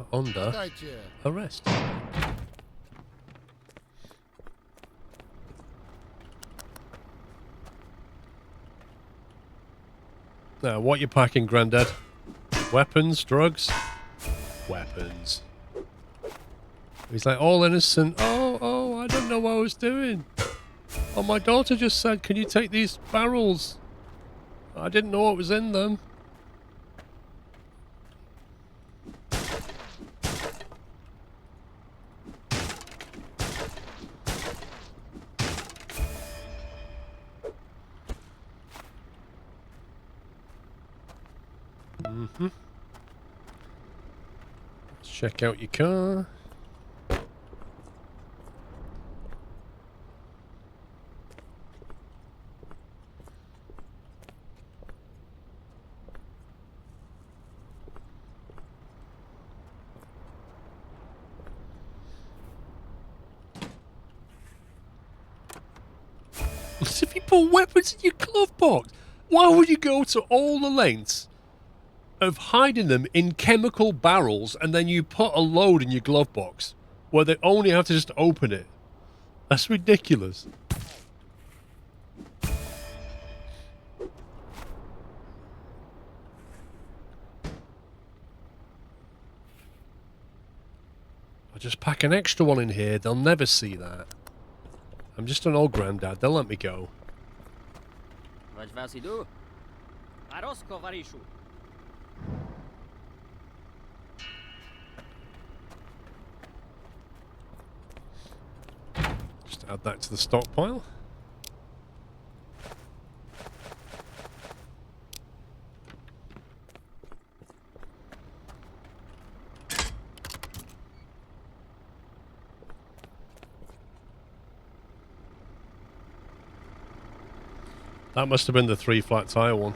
are under arrest. Now, what you packing, Grandad? Weapons, drugs? Weapons. He's like, all innocent. Oh, I don't know what I was doing. Oh, my daughter just said, can you take these barrels? I didn't know what was in them. Mm-hmm. Let's check out your car. If you put weapons in your glove box, why would you go to all the lengths of hiding them in chemical barrels and then you put a load in your glove box where they only have to just open it? That's ridiculous. I'll just pack an extra one in here. They'll never see that. I'm just an old granddad. They'll let me go. Just add that to the stockpile. That must have been the 3 flat tire one.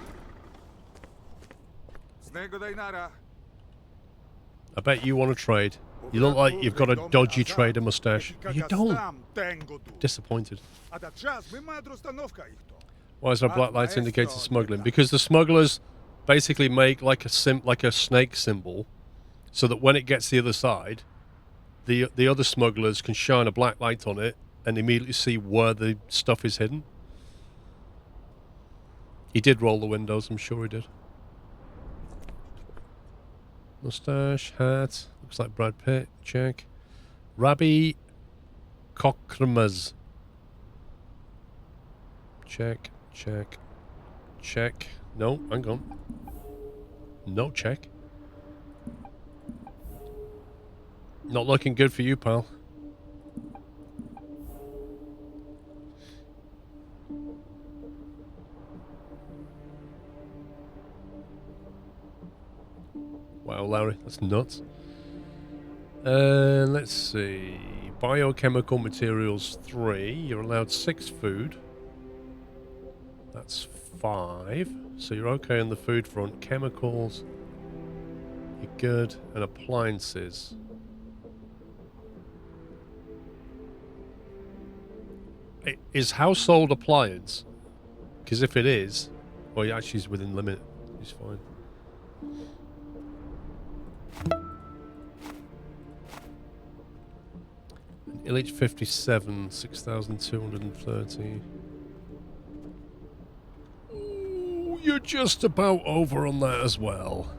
I bet you want to trade. You look like you've got a dodgy trader mustache. You don't. Disappointed. Why is our black lights indicating smuggling? Because the smugglers basically make like a snake symbol, so that when it gets to the other side, the other smugglers can shine a black light on it and immediately see where the stuff is hidden. He did roll the windows, I'm sure he did. Mustache, hat, looks like Brad Pitt, check. Rabbi Kokramaz. Check, check, check. No, hang on. No check. Not looking good for you, pal. Wow, Larry, that's nuts. Let's see. Biochemical materials 3. You're allowed 6 food. That's 5. So you're okay on the food front. Chemicals, you're good. And appliances. Is household appliance? Because if it is, well, he actually is within limit. He's fine. LH 57, 6,230. Ooh, you're just about over on that as well.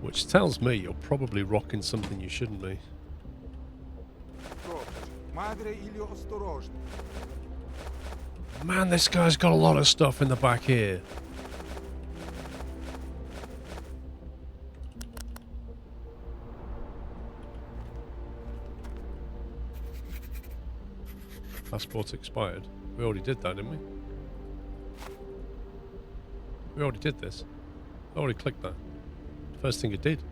Which tells me you're probably rocking something you shouldn't be. Man, this guy's got a lot of stuff in the back here. Passport's expired. We already did that, didn't we? We already did this. I already clicked that. First thing it did.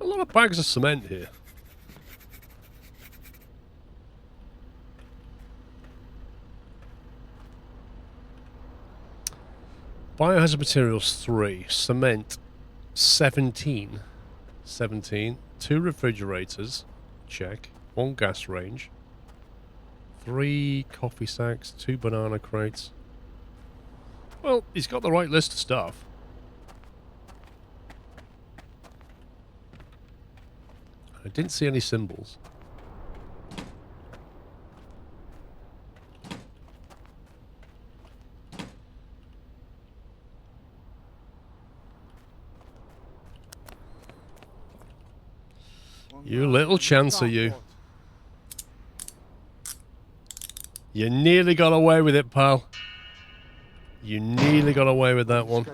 A lot of bags of cement here. Biohazard materials 3. Cement 17. 17. 2 refrigerators. Check. 1 gas range. 3 coffee sacks. 2 banana crates. Well, he's got the right list of stuff. I didn't see any symbols. You little chancer, you. You nearly got away with it, pal. You nearly got away with that one.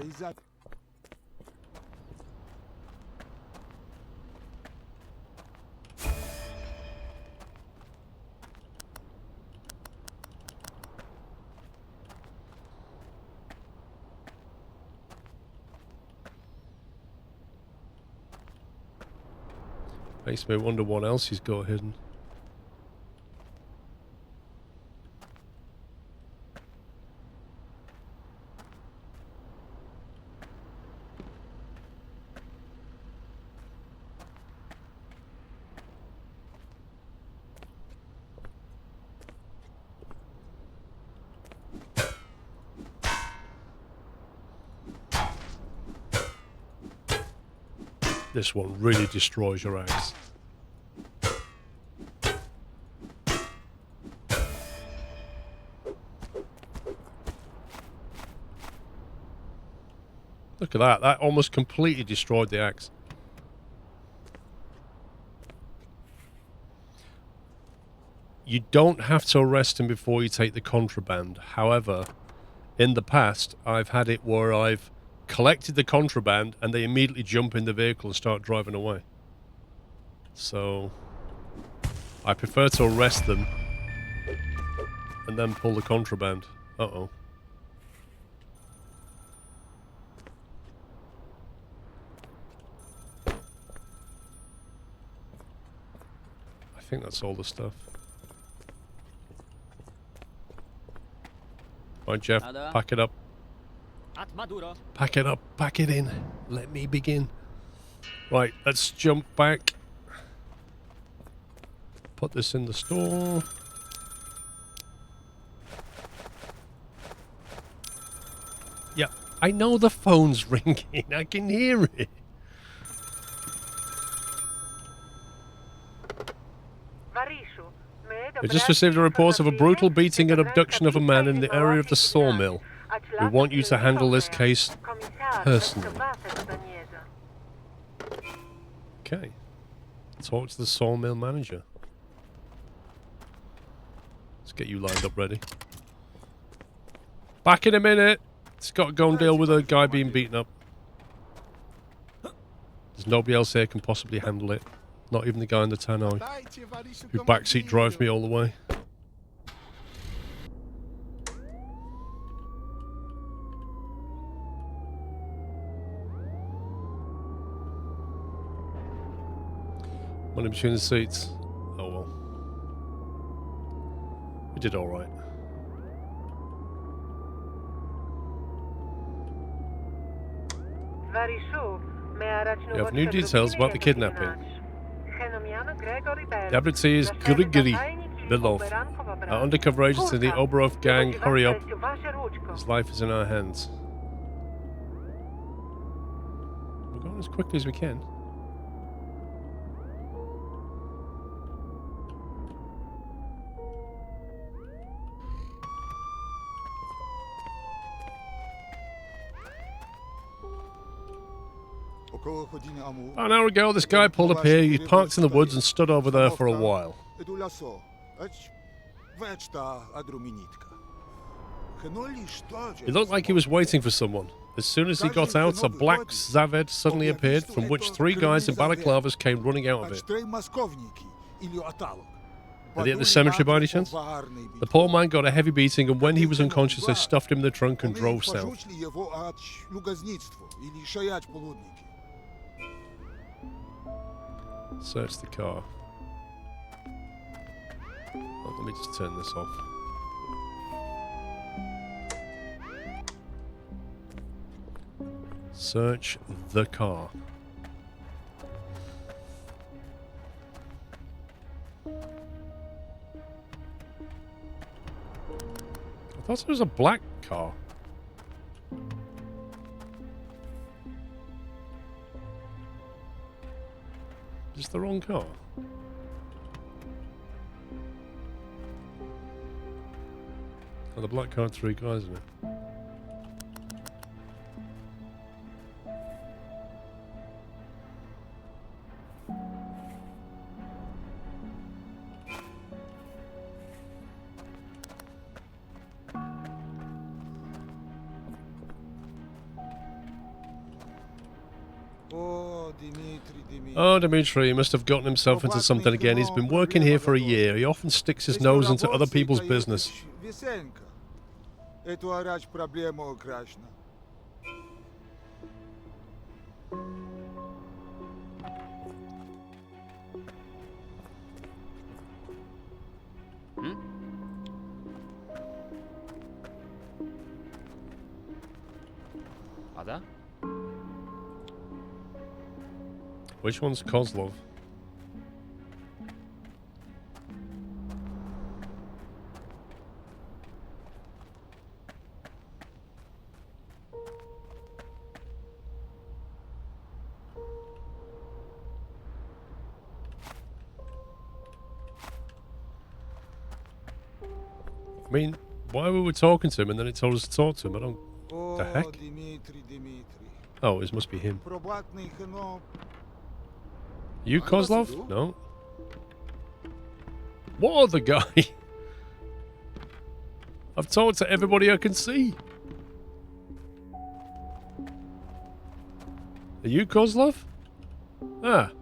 Makes me wonder what else he's got hidden. This one really destroys your axe. Look at that. That almost completely destroyed the axe. You don't have to arrest him before you take the contraband. However, in the past, I've had it where I've collected the contraband and they immediately jump in the vehicle and start driving away. So I prefer to arrest them and then pull the contraband. Uh-oh. I think that's all the stuff. Right, Jeff, pack it up. Pack it up, pack it in. Let me begin. Right, let's jump back. Put this in the store. Yeah, I know the phone's ringing. I can hear it. We just received a report of a brutal beating and abduction of a man in the area of the Sawmill. We want you to handle this case personally. Okay. Talk to the Sawmill manager. Let's get you lined up ready. Back in a minute. It's got to go and deal with a guy being beaten up. There's nobody else here can possibly handle it. Not even the guy in the tannoy, who backseat drives me all the way. Money between the seats. Oh well. We did alright. We have new details about the kidnapping. The abductee is Grigory Belov, an undercover agent in the Oberov gang. Hurry up. His life is in our hands. We're going as quickly as we can. About an hour ago, this guy pulled up here. He parked in the woods and stood over there for a while. It looked like he was waiting for someone. As soon as he got out, a black Zaved suddenly appeared, from which 3 guys in balaclavas came running out of it. Are they at the cemetery by any chance? The poor man got a heavy beating, and when he was unconscious, they stuffed him in the trunk and drove south. Search the car. Oh, let me just turn this off. Search the car. I thought it was a black car. Is this the wrong car? Oh, the black car had 3 guys in it. Oh, Dimitri, he must have gotten himself into something again. He's been working here for a year. He often sticks his nose into other people's business. Ada? Which one's Kozlov? I mean, why were we talking to him and then it told us to talk to him? I don't... The heck? Oh, it must be him. You Kozlov? No. What other guy? I've talked to everybody I can see. Are you Kozlov? Ah.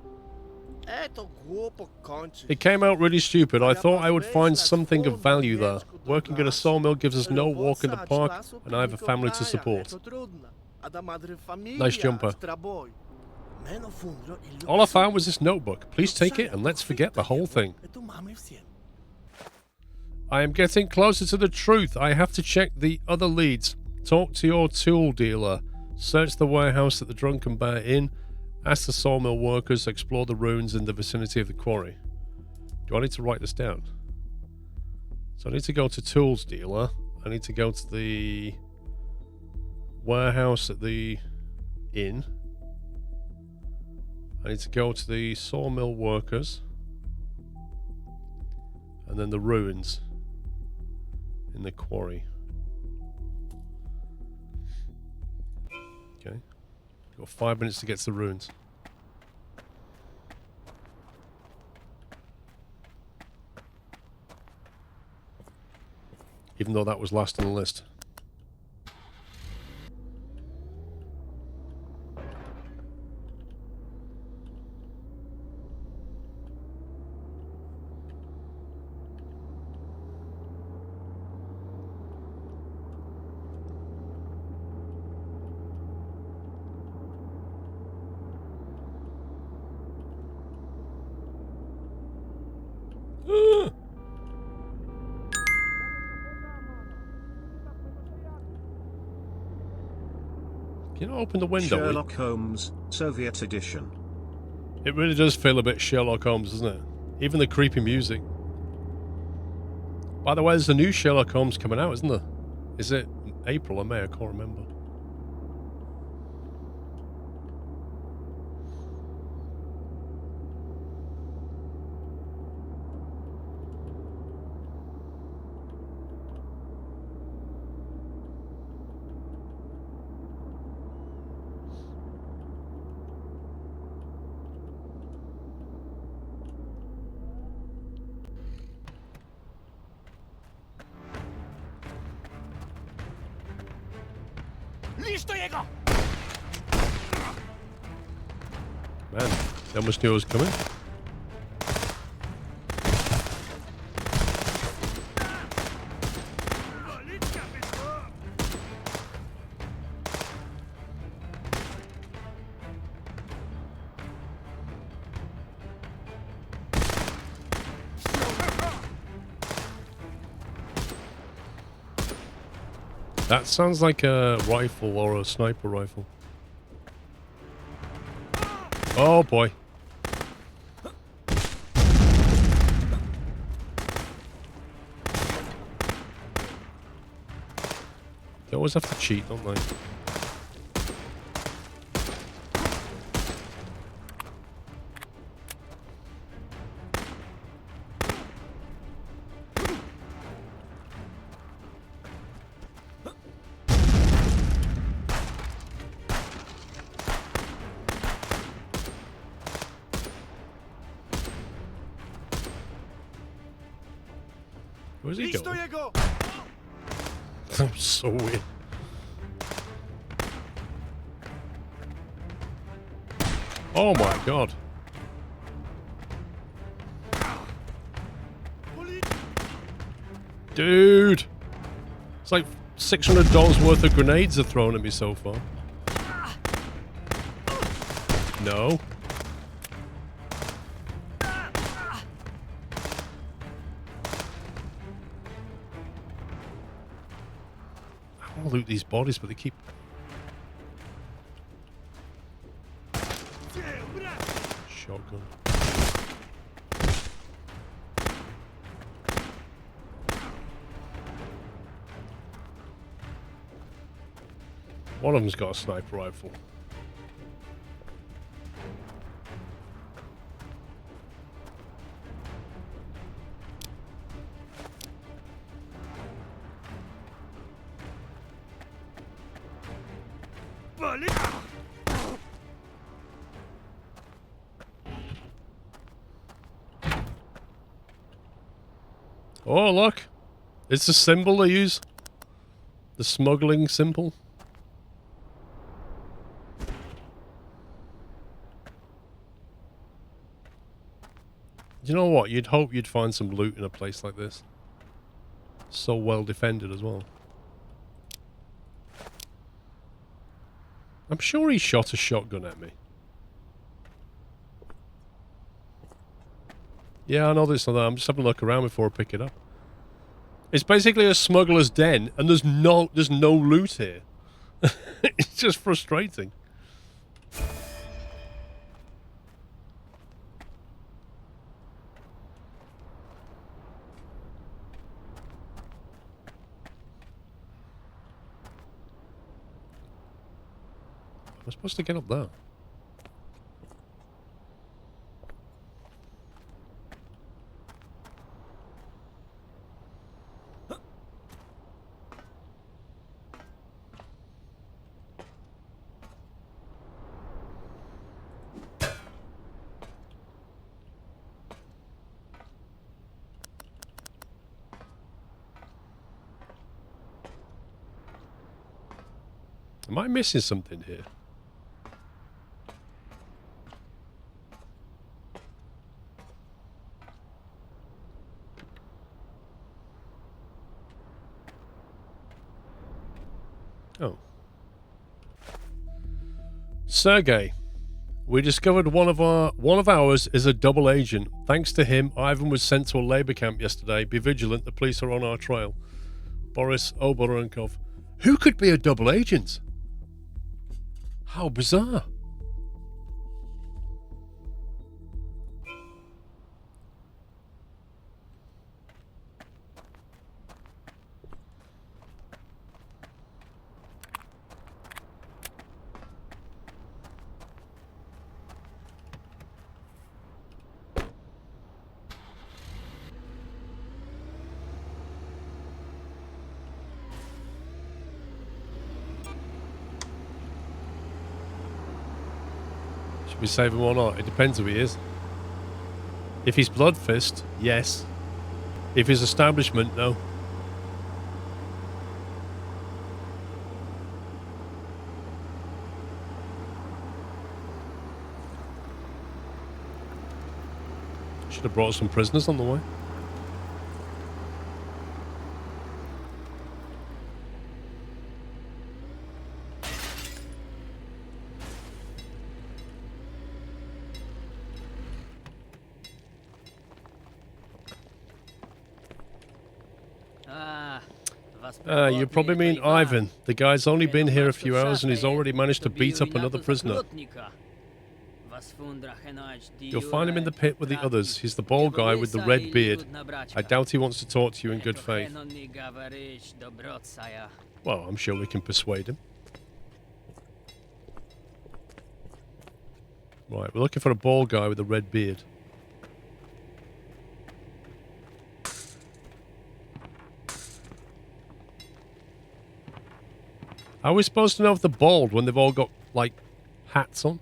It came out really stupid. I thought I would find something of value there. Working at a sawmill gives us no walk in the park, and I have a family to support. Nice jumper. All I found was this notebook. Please take it and let's forget the whole thing. I am getting closer to the truth. I have to check the other leads. Talk to your tool dealer. Search the warehouse at the Drunken Bear Inn. Ask the sawmill workers. Explore the ruins in the vicinity of the quarry. Do I need to write this down? So I need to go to tools dealer. I need to go to the warehouse at the inn. I need to go to the sawmill workers. And then the ruins in the quarry. Okay. Got 5 minutes to get to the ruins. Even though that was last on the list. Can you open the window? Sherlock Holmes, Soviet edition. It really does feel a bit Sherlock Holmes, doesn't it? Even the creepy music. By the way, there's a new Sherlock Holmes coming out, isn't there? Is it April or May? I can't remember. Man, they almost knew I was coming. That sounds like a rifle or a sniper rifle. Oh boy. They always have to cheat, don't they? Where's he going? I'm so weird. Oh my god. Dude! It's like $600 worth of grenades are thrown at me so far. No. I want to loot these bodies, but they keep... Shotgun. One of them's got a sniper rifle. Oh, look. It's the symbol they use. The smuggling symbol. You know what? You'd hope you'd find some loot in a place like this. So well defended as well. I'm sure he shot a shotgun at me. Yeah, I know this and that. I'm just having a look around before I pick it up. It's basically a smuggler's den, and there's no loot here. It's just frustrating. I'm supposed to get up there. Am I missing something here? Oh. Sergey, we discovered one of ours is a double agent. Thanks to him, Ivan was sent to a labor camp yesterday. Be vigilant, the police are on our trail. Boris Oborenkov. Who could be a double agent? How bizarre. Should we save him or not? It depends who he is. If he's Bloodfist, yes. If he's establishment, no. Should have brought some prisoners on the way. You probably mean Ivan. The guy's only been here a few hours and he's already managed to beat up another prisoner. You'll find him in the pit with the others. He's the bald guy with the red beard. I doubt he wants to talk to you in good faith. Well, I'm sure we can persuade him. Right, we're looking for a bald guy with a red beard. How are we supposed to know if they're bald when they've all got, like, hats on?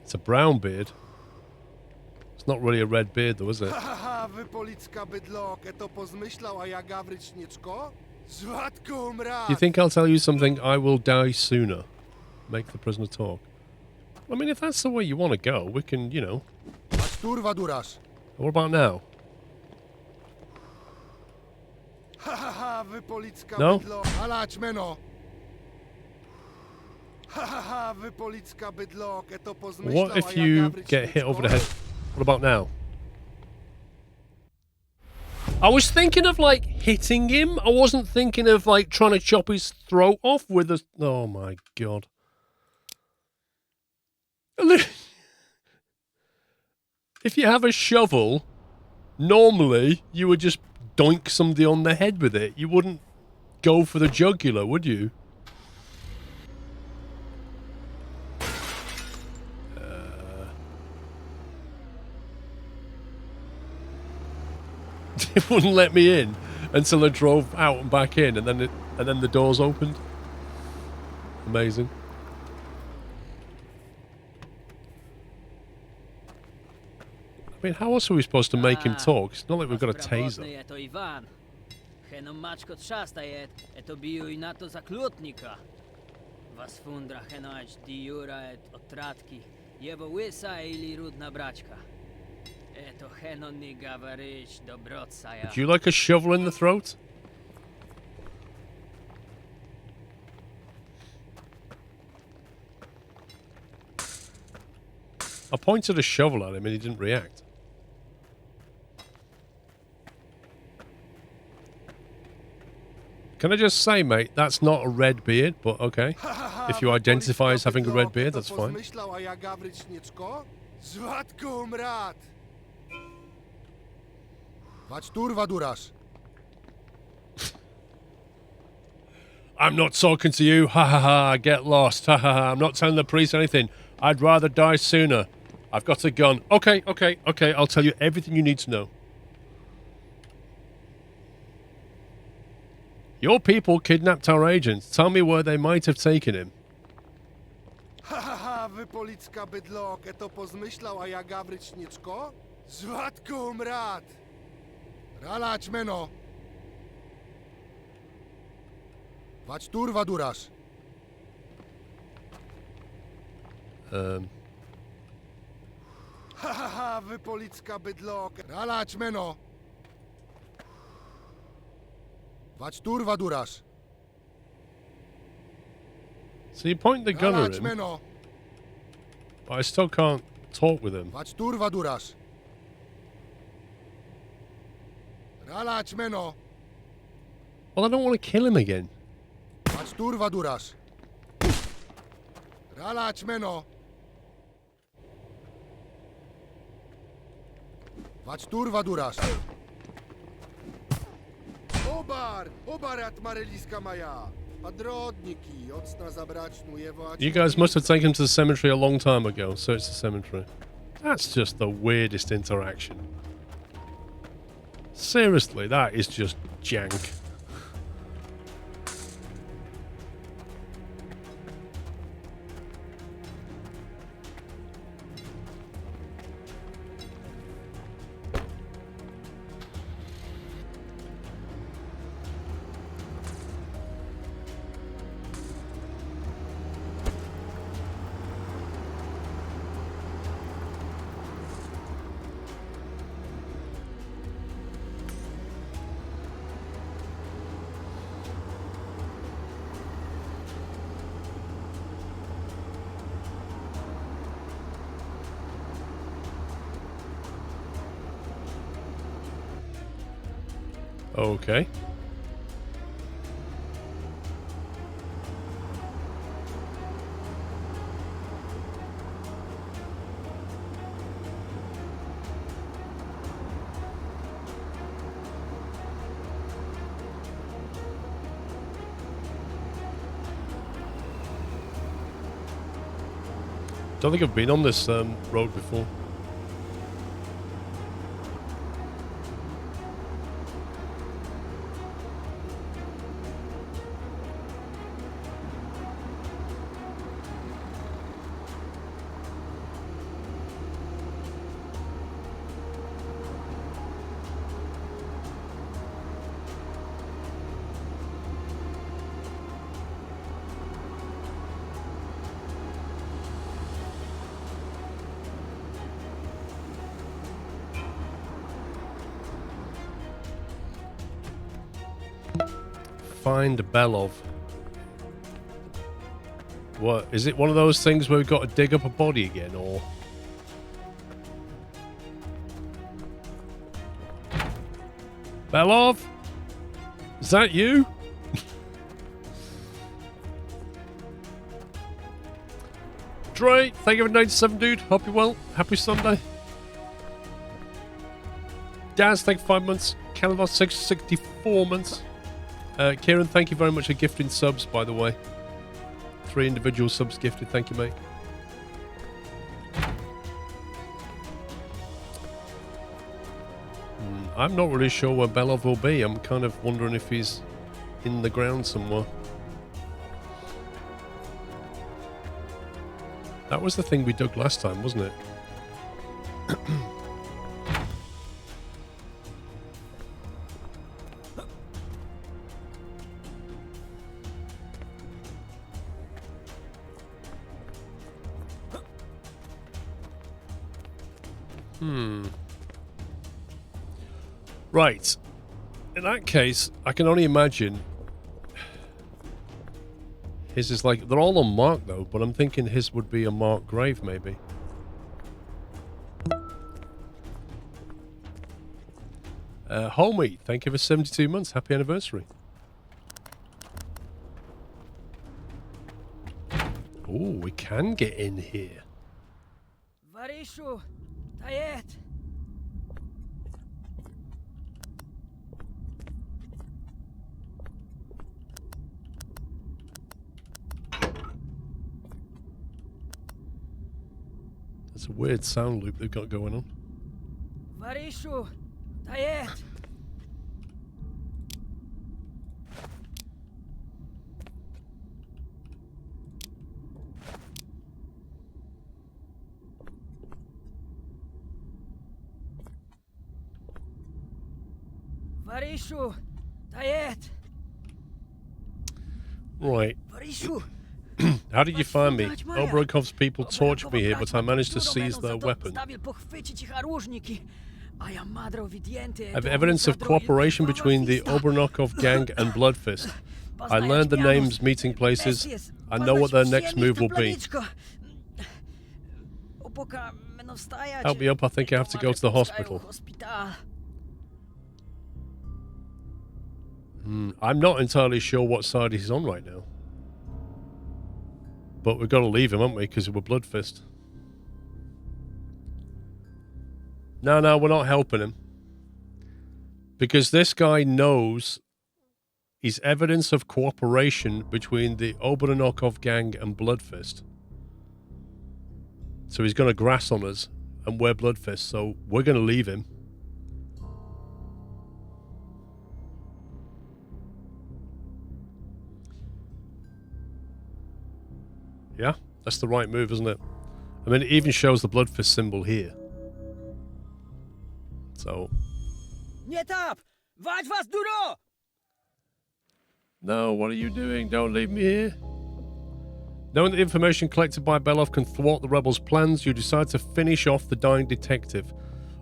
It's a brown beard. It's not really a red beard, though, is it? You think I'll tell you something? I will die sooner. Make the prisoner talk. I mean, if that's the way you want to go, we can, you know. What about now? No? What if you get hit over the head? What about now? I was thinking of, like, hitting him. I wasn't thinking of, like, trying to chop his throat off with a... Oh, my God. If you have a shovel, normally you would just doink somebody on the head with it. You wouldn't go for the jugular, would you? It wouldn't let me in until I drove out and back in, and then the doors opened. Amazing. I mean, how else are we supposed to make him talk? It's not like we've got a taser. Would you like a shovel in the throat? I pointed a shovel at him and he didn't react. Can I just say, mate, that's not a red beard, but okay. If you identify as having a red beard, that's fine. I'm not talking to you, ha ha ha, get lost, ha ha ha, I'm not telling the police anything. I'd rather die sooner. I've got a gun. Okay, I'll tell you everything you need to know. Your people kidnapped our agent. Tell me where they might have taken him. So you point the gun at him, but I still can't talk with him. Well, I don't want to kill him again. You guys must have taken him to the cemetery a long time ago. Search the cemetery. That's just the weirdest interaction. Seriously, that is just jank. Okay. Don't think I've been on this road before. Find Belov. What is it? One of those things where we've got to dig up a body again, or Belov? Is that you? Dre, thank you for 97, dude. Hope you're well. Happy Sunday. Daz, thank you for 5 months. Calvar, 664 months. Kieran, thank you very much for gifting subs, by the way. 3 individual subs gifted. Thank you, mate. I'm not really sure where Belov will be. I'm kind of wondering if he's in the ground somewhere. That was the thing we dug last time, wasn't it? Right. In that case, I can only imagine his is like, they're all unmarked though, but I'm thinking his would be a marked grave maybe. Homie, thank you for 72 months. Happy anniversary. Oh, we can get in here. Varishu, Tayet. That's a weird sound loop they've got going on. Varishu, Tayet. Varishu, Tayet. Right. Varishu. How did you find me? Obrokov's people tortured me here, but I managed to seize their weapon. I have evidence of cooperation between the Obronokov gang and Bloodfist. I learned the names, meeting places. I know what their next move will be. Help me up, I think I have to go to the hospital. I'm not entirely sure what side he's on right now. But we've got to leave him, haven't we? Because we're Bloodfist. No, we're not helping him. Because this guy knows he's evidence of cooperation between the Obronokov gang and Bloodfist. So he's going to grass on us, and we're Bloodfist, so we're going to leave him. Yeah, that's the right move, isn't it? I mean, it even shows the Bloodfist symbol here. So... No, what are you doing? Don't leave me here. Knowing that the information collected by Belov can thwart the rebels' plans, you decide to finish off the dying detective.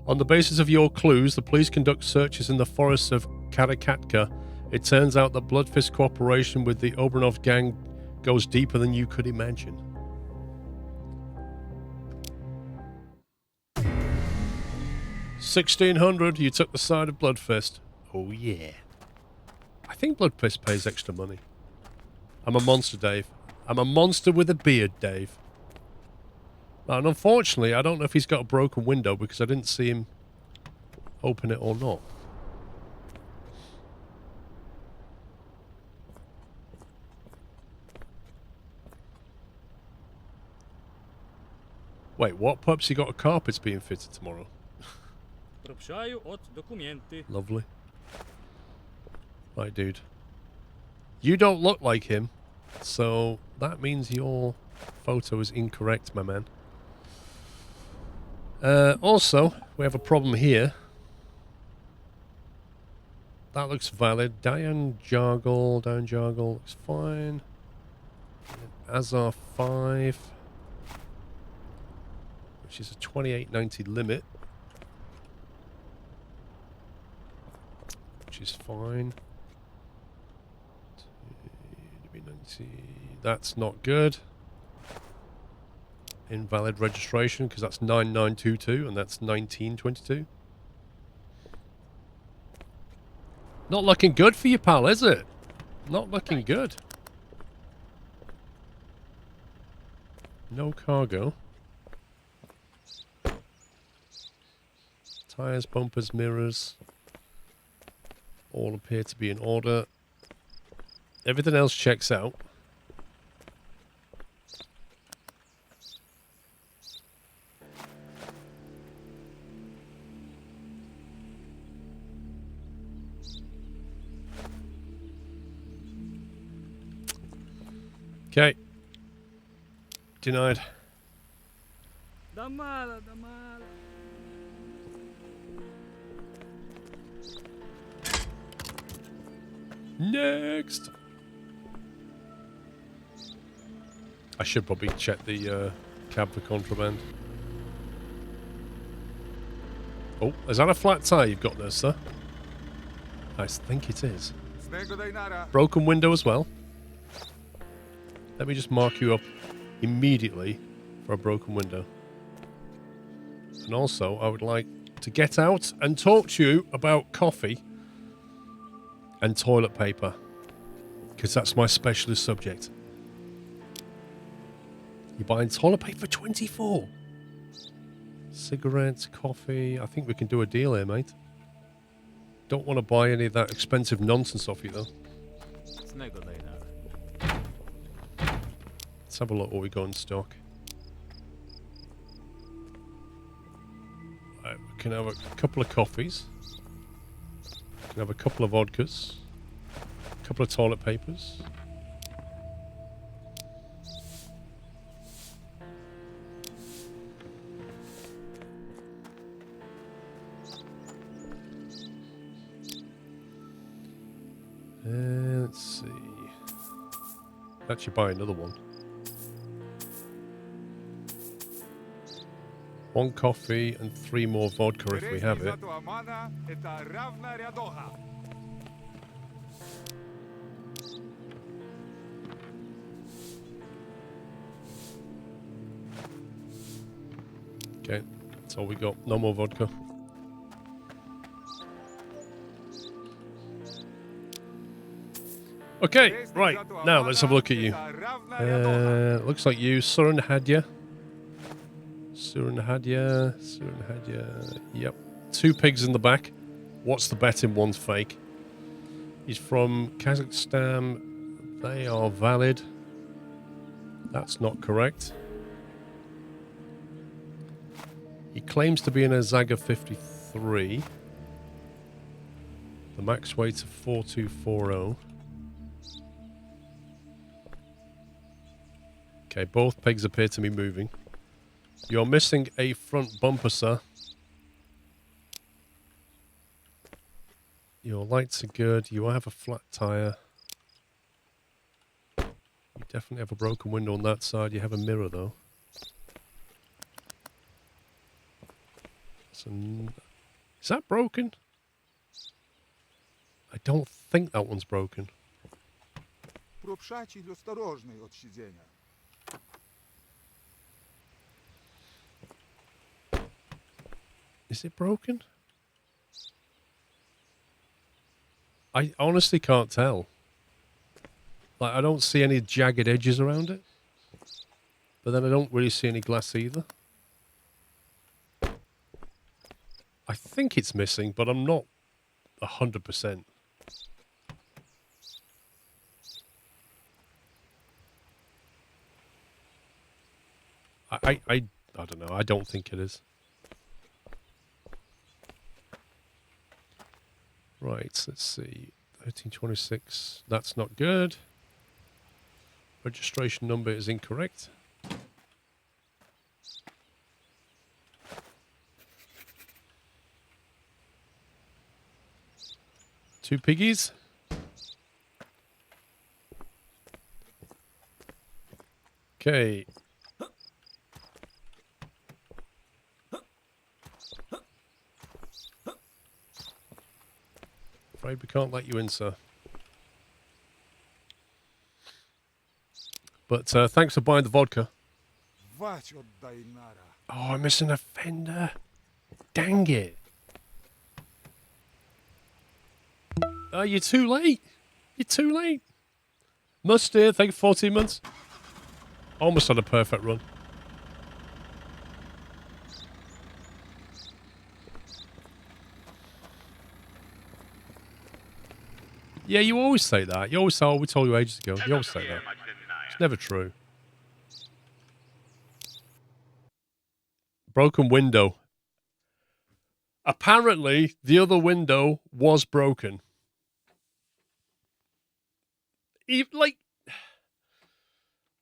On the basis of your clues, the police conduct searches in the forests of Karakatka. It turns out that Bloodfist cooperation with the Obronov gang goes deeper than you could imagine. 1600, you took the side of Bloodfist. Oh yeah. I think Bloodfist pays extra money. I'm a monster, Dave. I'm a monster with a beard, Dave. And unfortunately, I don't know if he's got a broken window because I didn't see him open it or not. Wait, what pups? You got a carpet's being fitted tomorrow? Пропшаю от документи. Lovely. Right, dude. You don't look like him, so that means your photo is incorrect, my man. Also, we have a problem here. That looks valid. Diane Jargle looks fine. Azar 5, which is a 28.90 limit, which is fine. That's not good. Invalid registration because that's 9922 and that's 1922. Not looking good for you, pal, is it? Not looking good. No cargo. Tires, bumpers, mirrors. All appear to be in order. Everything else checks out. Okay. Denied. Damala, damala. Next. I should probably check the cab for contraband. Oh, is that a flat tire you've got there, sir? I think it is. Broken window as well. Let me just mark you up immediately for a broken window. And also, I would like to get out and talk to you about coffee and toilet paper, because that's my specialist subject. You're buying toilet paper for 24. Cigarettes, coffee. I think we can do a deal here, mate. Don't want to buy any of that expensive nonsense off you, though. Let's have a look what we got in stock. Right, we can have a couple of coffees. We can have a couple of vodkas. A couple of toilet papers. Let's see. Actually buy another one. One coffee and 3 more vodka if we have it. Okay, that's all we got. No more vodka. Okay, right. Now let's have a look at you. Looks like you, Suran Hadya. Yep. 2 pigs in the back. What's the bet in one's fake? He's from Kazakhstan. They are valid. That's not correct. He claims to be in a Zaga 53. The max weight of 4240. Okay, both pigs appear to be moving. You're missing a front bumper, sir. Your lights are good. You have a flat tyre. You definitely have a broken window on that side. You have a mirror, though. So, is that broken? I don't think that one's broken. Is it broken? I honestly can't tell. Like, I don't see any jagged edges around it. But then I don't really see any glass either. I think it's missing, but I'm not 100%. I I don't know. I don't think it is. Right, let's see. 1326. That's not good. Registration number is incorrect. Two piggies. Okay. Afraid we can't let you in, sir. But thanks for buying the vodka. Oh, I'm missing a fender. Dang it. Oh, you're too late. You're too late. Mustard, thank you for 14 months. Almost had a perfect run. Yeah, you always say that. You always say, oh, we told you ages ago. You always say that. It's never true. Broken window. Apparently, the other window was broken. Like,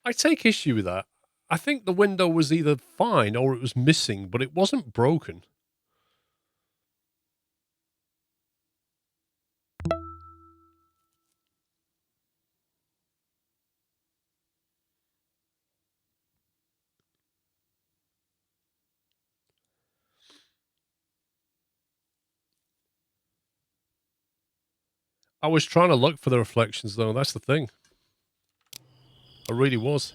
I take issue with that. I think the window was either fine or it was missing, but it wasn't broken. I was trying to look for the reflections, though. That's the thing. I really was.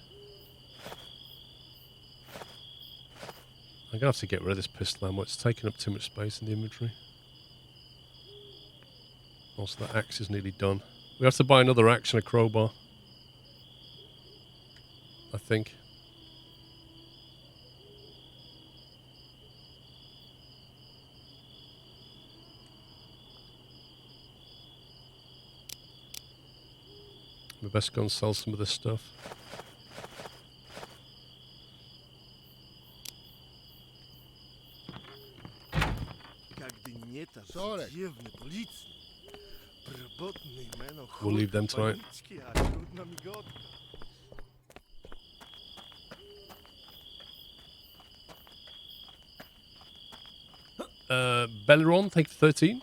I'm going to have to get rid of this pistol ammo. It's taking up too much space in the inventory. Also, that axe is nearly done. We have to buy another axe and a crowbar. I think. We best go and sell some of this stuff. We'll leave them tonight. Belleron, take 13.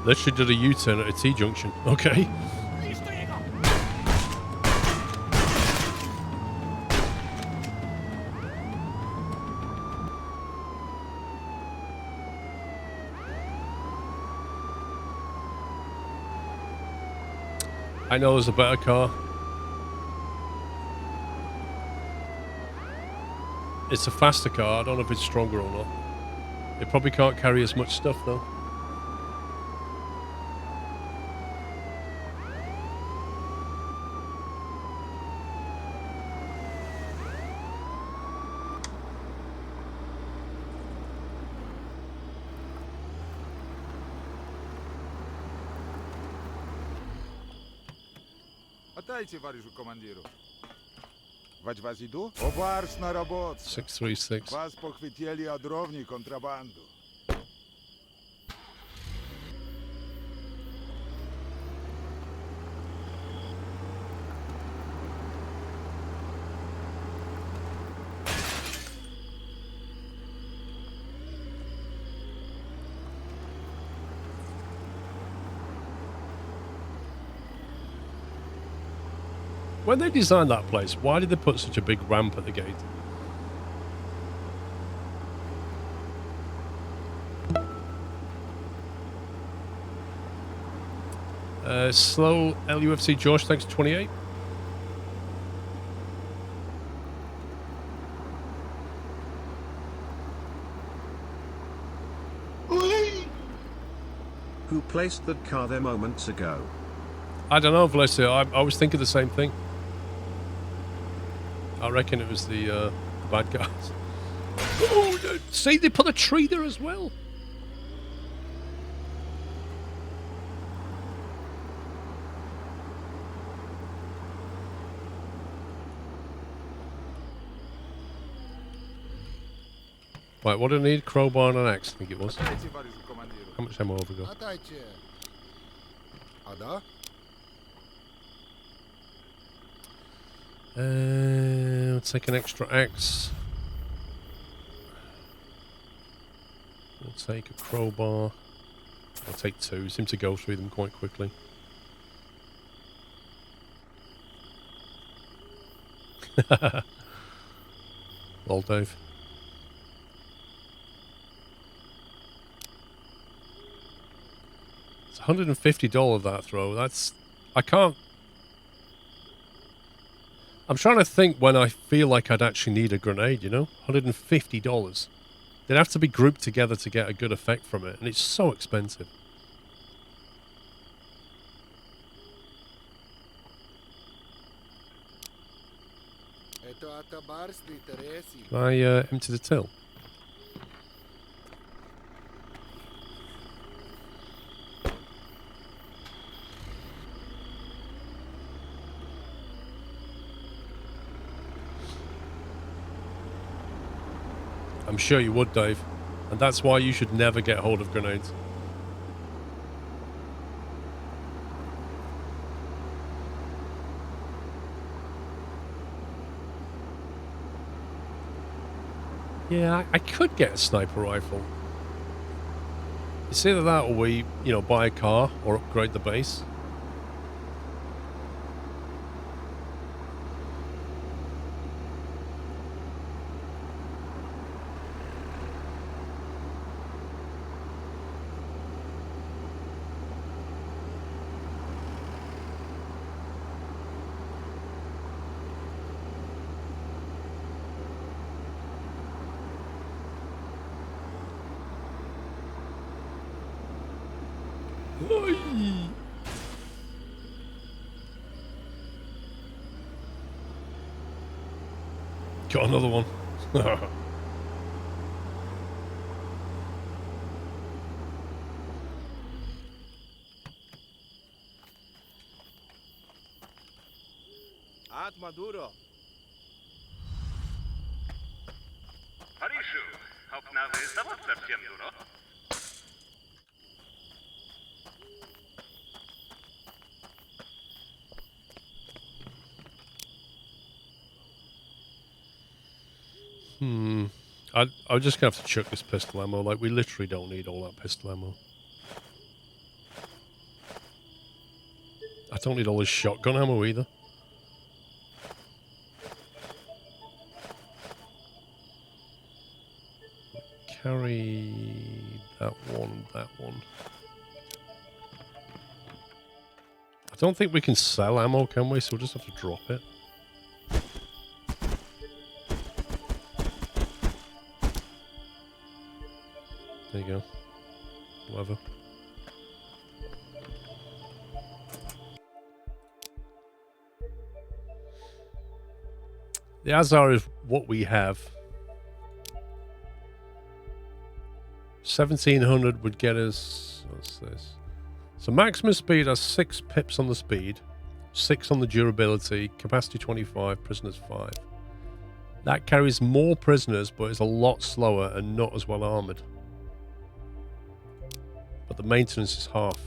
Literally did a U-turn at a T-junction. Okay. I know there's a better car. It's a faster car. I don't know if it's stronger or not. It probably can't carry as much stuff though. Дайте варежу командиру. Вас иду? Обарс на работу. 636. Вас похватили одровни контрабанду. When they designed that place, why did they put such a big ramp at the gate? Slow LUFC Josh, thanks 28. Who placed that car there moments ago? I don't know, Valencia. I was thinking the same thing. I reckon it was the bad guys. Oh, see, they put a tree there as well. Right, what do I need? Crowbar and an axe, I think it was. Дайте, товарищу командиру. How much ammo have we got? Отдайте. А да? We'll take an extra axe. We'll take a crowbar. I'll take two. Seem to go through them quite quickly. Lol, Dave. It's $150 that throw. That's... I can't... I'm trying to think when I feel like I'd actually need a grenade, you know? $150. They'd have to be grouped together to get a good effect from it, and it's so expensive. Это атабарский Тереси. Can I empty the till? I'm sure you would, Dave. And that's why you should never get hold of grenades. Yeah, I could get a sniper rifle. It's either that or we, buy a car or upgrade the base. Got another one. От Мадуро. Паришу, обнавы завод совсем дуро. I'm just gonna have to chuck this pistol ammo. Like, we literally don't need all that pistol ammo. I don't need all this shotgun ammo either. Carry that one, that one. I don't think we can sell ammo, can we? So we'll just have to drop it. There you go. Whatever. The Azar is what we have. 1700 would get us... What's this? So maximum speed has 6 pips on the speed, 6 on the durability, capacity 25, prisoners 5. That carries more prisoners, but is a lot slower and not as well armoured. But the maintenance is half.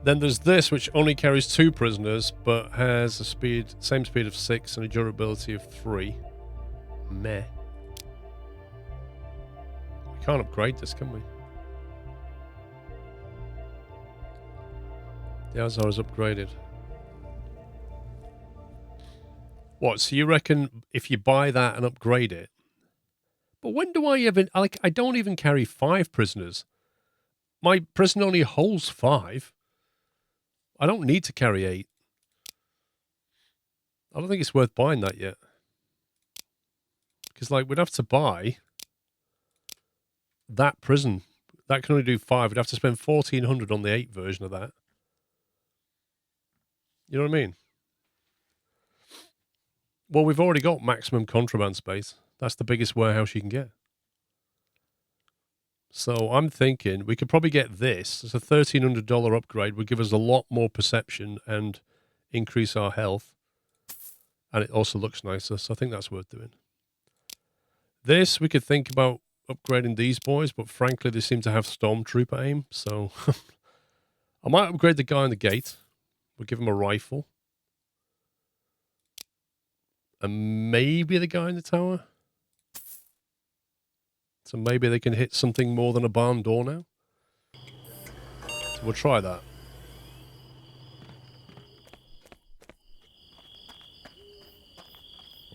Then there's this, which only carries 2 prisoners, but has a same speed of 6 and a durability of 3. Meh. We can't upgrade this, can we? The Azar is upgraded. What, so you reckon if you buy that and upgrade it? But when do I even... Like, I don't even carry 5 prisoners. My prison only holds 5. I don't need to carry 8. I don't think it's worth buying that yet. Because, like, we'd have to buy that prison. That can only do 5. We'd have to spend 1,400 on the 8 version of that. You know what I mean? Well, we've already got maximum contraband space. That's the biggest warehouse you can get. So I'm thinking we could probably get this. It's a $1,300 upgrade. Would give us a lot more perception and increase our health. And it also looks nicer. So I think that's worth doing. This, we could think about upgrading these boys. But frankly, they seem to have Stormtrooper aim. So I might upgrade the guy on the gate. We'll give him a rifle. And maybe the guy in the tower. So maybe they can hit something more than a barn door now. So we'll try that.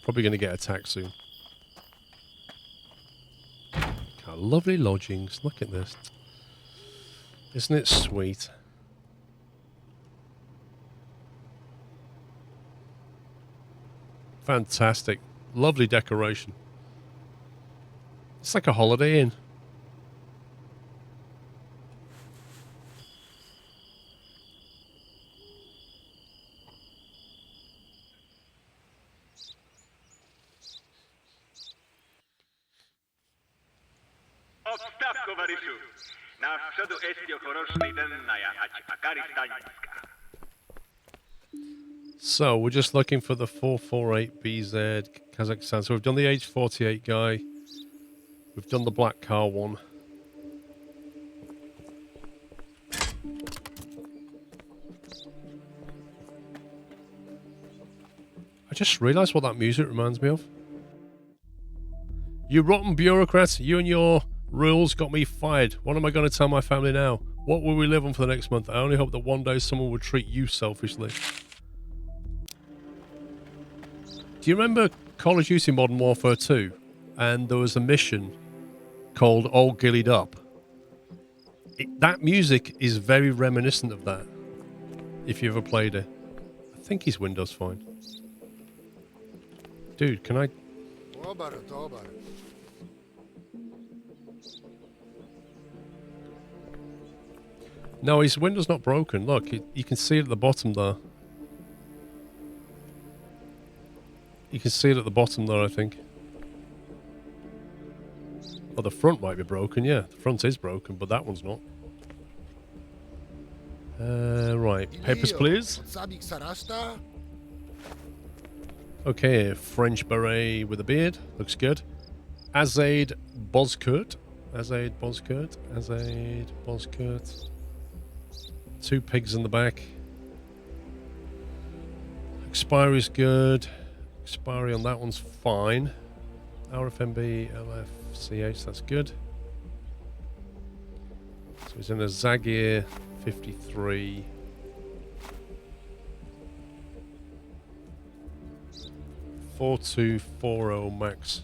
Probably going to get attacked soon. God, lovely lodgings. Look at this. Isn't it sweet? Fantastic. Lovely decoration. It's like a Holiday Inn. Obstawko, Wariszu. Na przodu jest ochoroczny dennaja, a karistańska. So, we're just looking for the 448 BZ Kazakhstan. So we've done the H48 guy. We've done the black car one. I just realised what that music reminds me of. You rotten bureaucrats, you and your rules got me fired. What am I going to tell my family now? What will we live on for the next month? I only hope that one day someone will treat you selfishly. Do you remember Call of Duty Modern Warfare 2? And there was a mission called All Gillied Up. That music is very reminiscent of that, if you ever played it. I think his window's fine. Dude, can I... No, his window's not broken. Look, you can see it at the bottom there. You can see it at the bottom there, I think. Well, the front might be broken, yeah. The front is broken, but that one's not. Right. Papers, please. Okay, French beret with a beard. Looks good. Azaid Bozkurt. Azaid Bozkurt. Azaid Bozkurt. 2 pigs in the back. Expiry's good. Expiry on that one's fine. RFMB, LFCH, that's good. So he's in a Zagir 53. .4240 max.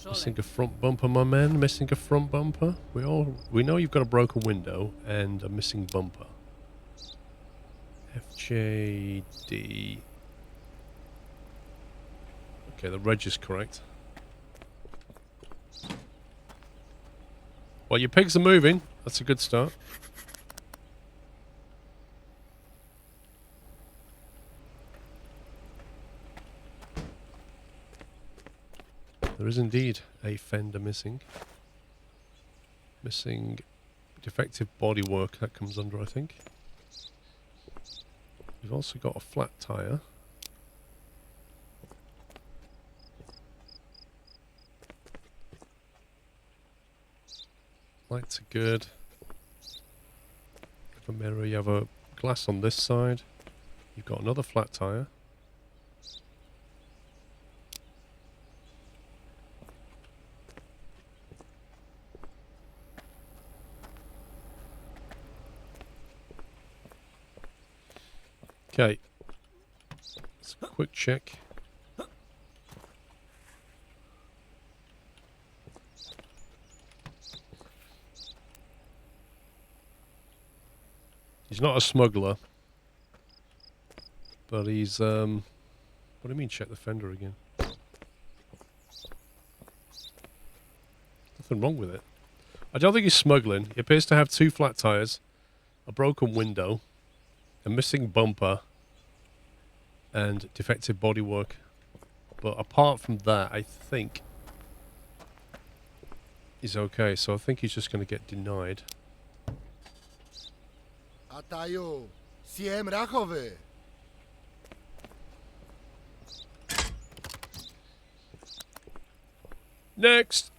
Missing a front bumper, my man. Missing a front bumper. We know you've got a broken window and a missing bumper. FJD. Okay, the reg is correct. Well, your pigs are moving. That's a good start. There is indeed a fender missing. Missing defective bodywork. That comes under, I think. We've also got a flat tyre. Lights are good. You have a mirror, you have a glass on this side. You've got another flat tyre. Okay. Let's quick check. He's not a smuggler. But he's, what do you mean check the fender again? Nothing wrong with it. I don't think he's smuggling. He appears to have 2 flat tyres, a broken window, a missing bumper, and defective bodywork. But apart from that, I think he's okay. So I think he's just going to get denied. Atajo, siem Rachove. Next!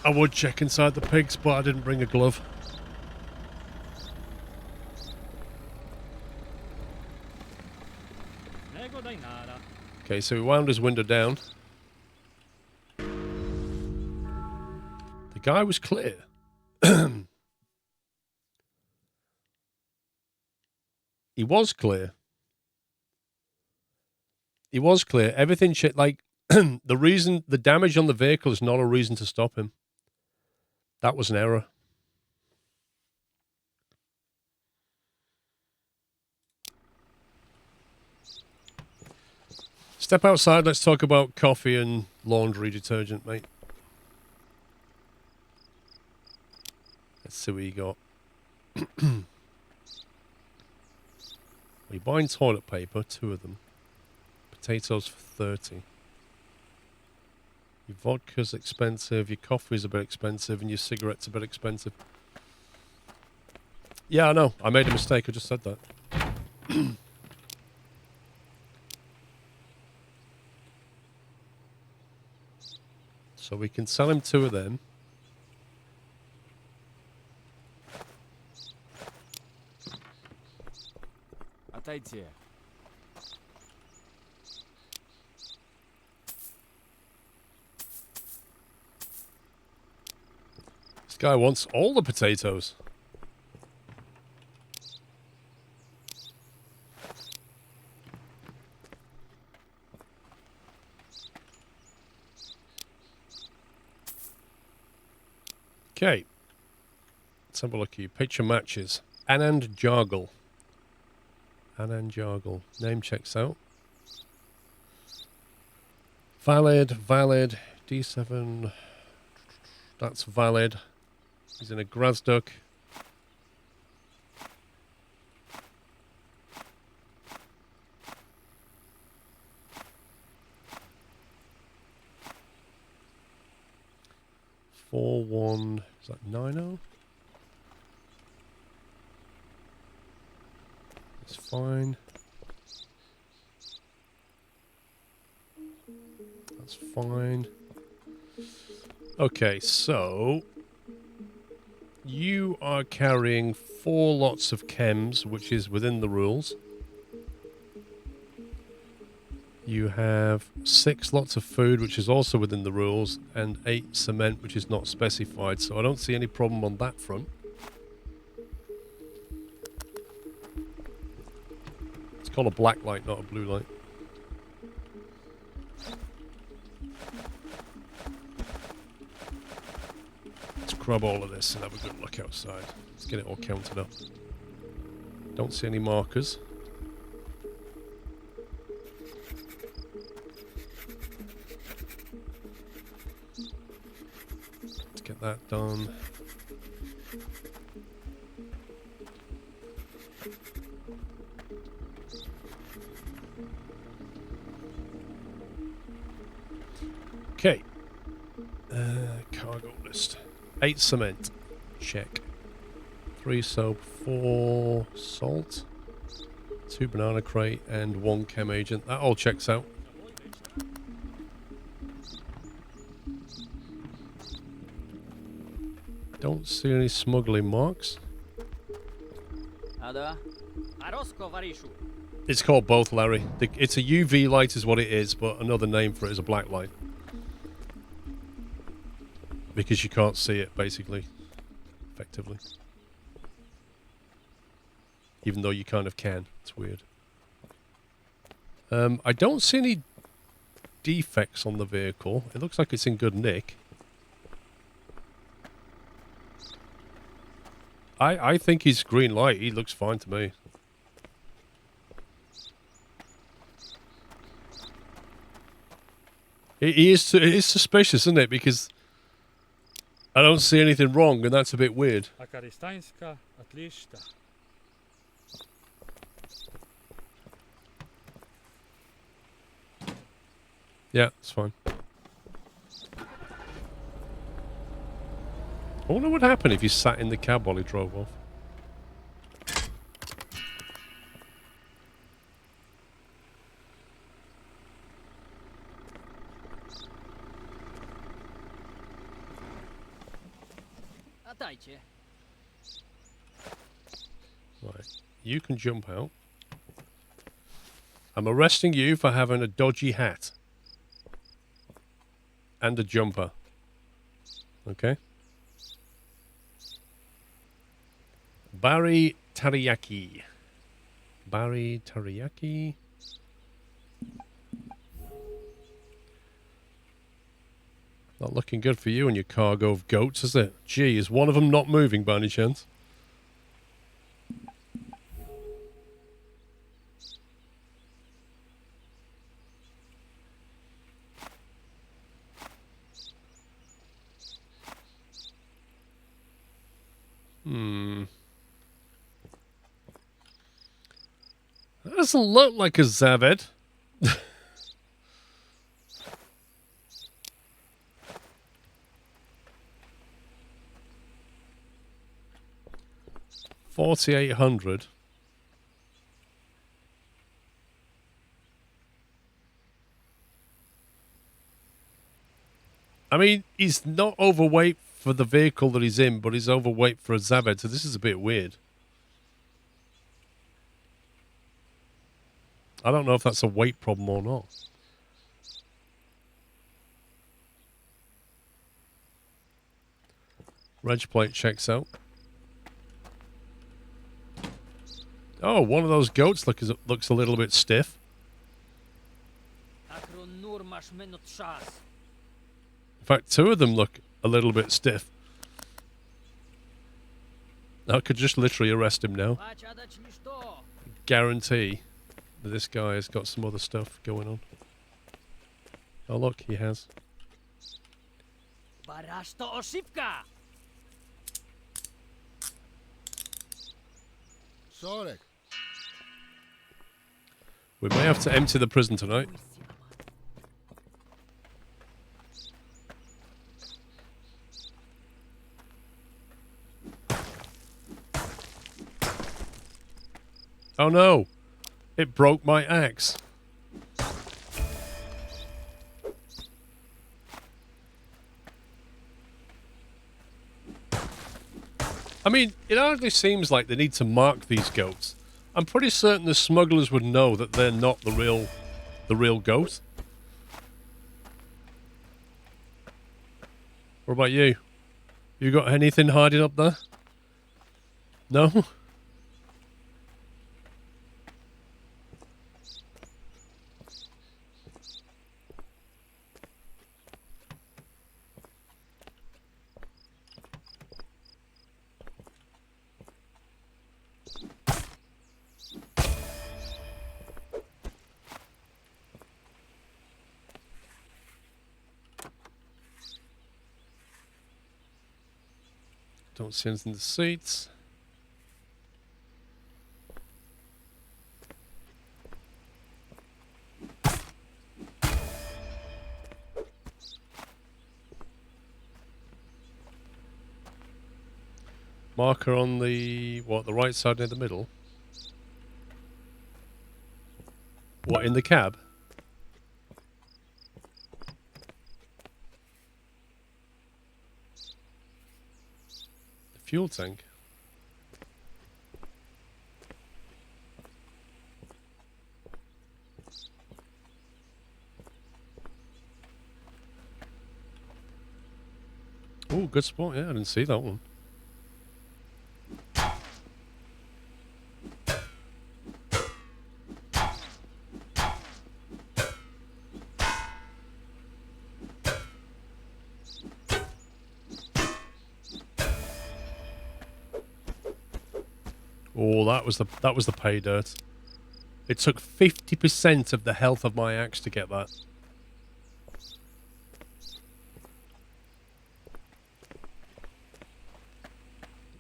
I would check inside the pigs, but I didn't bring a glove. Nego daj nada. Okay, so he wound his window down. The guy was clear. He was clear. He was clear. Everything like the damage on the vehicle is not a reason to stop him. That was an error. Step outside. Let's talk about coffee and laundry detergent, mate. Let's see what you got. You're buying toilet paper, 2 of them. Potatoes for 30. Your vodka's expensive, your coffee's a bit expensive, and your cigarette's a bit expensive. Yeah, I know. I made a mistake. I just said that. So we can sell him 2 of them. Отойди. This guy wants all the potatoes. Okay. Let's have a look here. Picture matches. Anand Jargle. Anand Jargle. Name checks out. Valid. D7. That's valid. He's in a Grazduk. Four one. Is that 9-0? It's fine. That's fine. Okay, so you are carrying 4 lots of chems, which is within the rules. You have 6 lots of food, which is also within the rules, and 8 cement, which is not specified. So I don't see any problem on that front. It's called a black light, not a blue light. Let's grab all of this and have a good look outside. Let's get it all counted up. Don't see any markers. Let's get that done. Okay. Cargo list. 8 cement. Check. 3 soap, 4 salt, 2 banana crate, and 1 chem agent. That all checks out. Don't see any smuggling marks. Ada? It's called both, Larry. It's a UV light is what it is, but another name for it is a black light. Because you can't see it, basically. Effectively. Even though you kind of can. It's weird. I don't see any defects on the vehicle. It looks like it's in good nick. I think he's green light. He looks fine to me. It is suspicious, isn't it? Because I don't see anything wrong, and that's a bit weird. Akaristańska, отлично. Yeah, it's fine. I wonder what happened if you sat in the cab while he drove off. Dajcie. Right, you can jump out. I'm arresting you for having a dodgy hat. And a jumper. Okay? Barry Teriyaki. Barry Teriyaki. Not looking good for you and your cargo of goats, is it? Gee, is one of them not moving by any chance? That doesn't look like a Zaved. $4,800. I mean, he's not overweight for the vehicle that he's in, but he's overweight for a Zaved, so this is a bit weird. I don't know if that's a weight problem or not. Reg plate checks out. Oh, one of those goats looks a little bit stiff. In fact, two of them look a little bit stiff. I could just literally arrest him now. Guarantee that this guy has got some other stuff going on. Oh, look, he has. Sorek. We may have to empty the prison tonight. Oh no! It broke my axe. I mean, it hardly seems like they need to mark these goats. I'm pretty certain the smugglers would know that they're not the real goat. What about you? You got anything hiding up there? No? Don't see anything in the seats. Marker on the, what, the right side near the middle? What, in the cab? Fuel tank. Oh, good spot. Yeah, I didn't see that one. Oh, that was the pay dirt. It took 50% of the health of my axe to get that.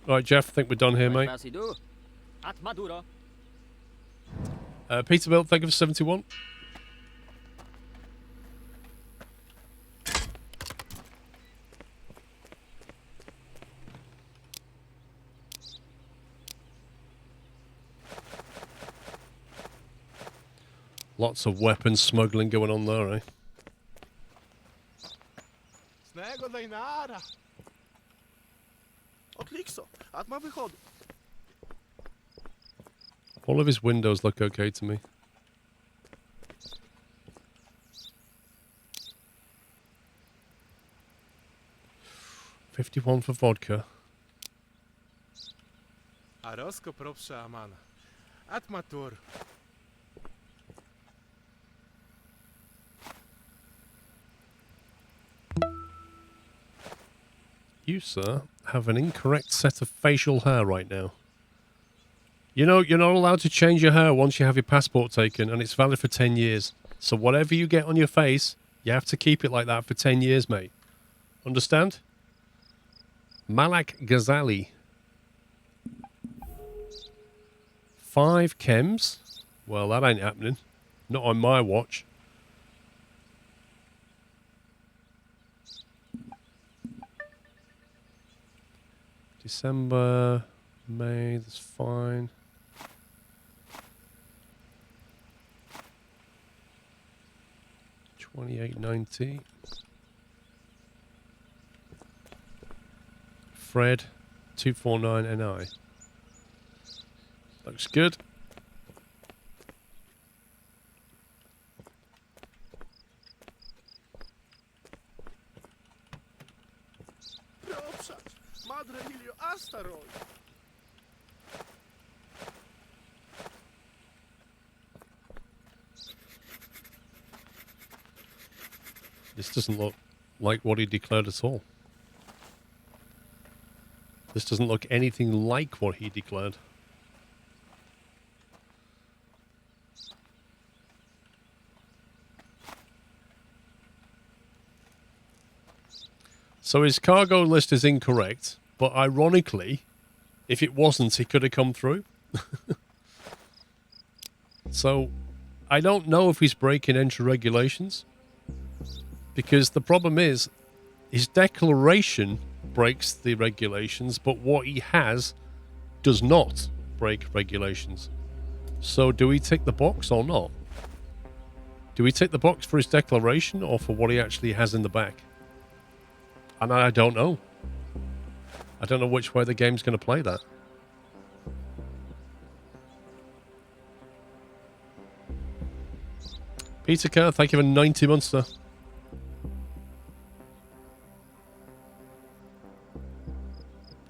Right, Jeff, I think we're done here, mate. Peterbilt, thank you for 71. Lots of weapons smuggling going on there, eh? Снего Дайнара. Отлично. Атма виходу. All of his windows look okay to me. $51 for vodka. Ароско пропша амана. Атма тур. You, sir, have an incorrect set of facial hair right now. You know, you're not allowed to change your hair once you have your passport taken, and it's valid for 10 years. So whatever you get on your face, you have to keep it like that for 10 years, mate. Understand? Malak Ghazali. 5 chems? Well, that ain't happening. Not on my watch. December, May, that's fine. $28.90. Fred, 249 NI. Looks good. Пропша. Мадре Илио Астарой. This doesn't look like what he declared at all. This doesn't look anything like what he declared. So his cargo list is incorrect, but ironically, if it wasn't, he could have come through. So I don't know if he's breaking entry regulations, because the problem is his declaration breaks the regulations, but what he has does not break regulations. So do we tick the box or not? Do we tick the box for his declaration or for what he actually has in the back? And I don't know. I don't know which way the game's going to play that. Peter Kerr, thank you for 90 months, sir.